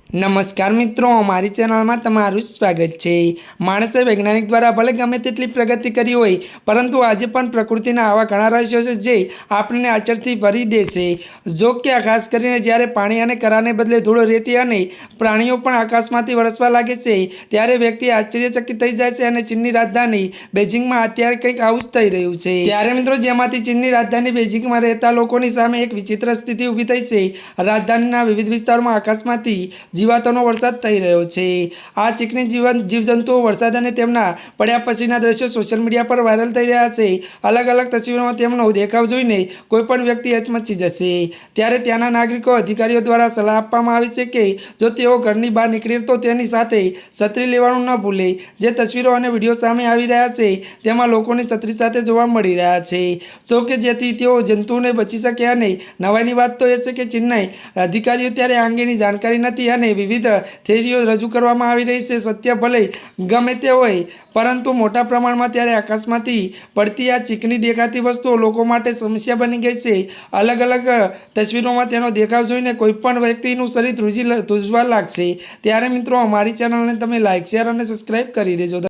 नमस्कार मित्रों, अमारी चेनल में तमारुं स्वागत है। माणसे वैज्ञानिक द्वारा भले गमे तेटली प्रगति करी होय, परंतु आज पण प्रकृतिना आवा घणा रहस्यो छे जे आपणे आश्चर्यथी भरी दे छे। जो कि खास करीने ज्यारे पाणी अने कराने बदले धूळ, रेती अने प्राणीओ पण आकाशमांथी वरसवा लागे छे, त्यारे व्यक्ति आश्चर्यचकित थई जाय छे। अने चीननी राजधानी बेजिंगमां अत्यारे कंईक आवुं ज थई रह्युं छे। त्यारे मित्रों, जेमांथी चीननी राजधानी बेजिंगमां रहेता लोकोनी सामे एक विचित्र स्थिति ऊभी थई छे। राजधानीना विविध विस्तारोमां आकाशमांथी जीवातोनो वरसाद थई रह्यो छे। आ चीकणी जीवजंतुओ वरसाद अने तेमना पड्या पछीना दृश्यो सोशल मीडिया पर वायरल थई रह्या छे। अलग अलग तस्वीरोमां तेमनो देखाव जोईने कोईपण व्यक्ति हचमची जशे। त्यारे त्याना नागरिको अधिकारीओ द्वारा सलाह आपवामां आवी छे के जो तेओ घરની बहार નીકળે तो तेनी साथे छतरी लेवानुं न भूले। जे तस्वीरो अने विडियो सामे आवी रह्या छे तेमां लोकोनी छतरी साथे जोवा मळी रह्या छे। जो के जेथी तेओ जंतुओने बची शके। अने नवाईनी वात तो ए छे के चीनना अधिकारीओ त्यारे आ अंगेनी जानकारी नथी अने विविध थेरीओ रजू करवामां आवी रही छे। सत्य भले गमे ते होय, परंतु मोटा प्रमाणमां त्यारे आकाशमांथी पड़ती आ चीकणी देखाती वस्तुओ लोको माटे समस्या बनी गई छे। अलग अलग तस्वीरोमां तेनो देखाव जोईने कोईपण व्यक्तिनुं शरीर ध્રુજવા લાગશે। त्यारे मित्रों, अमारी चेनलने तमे लाइक, शेर अने सब्सक्राइब करी देजो।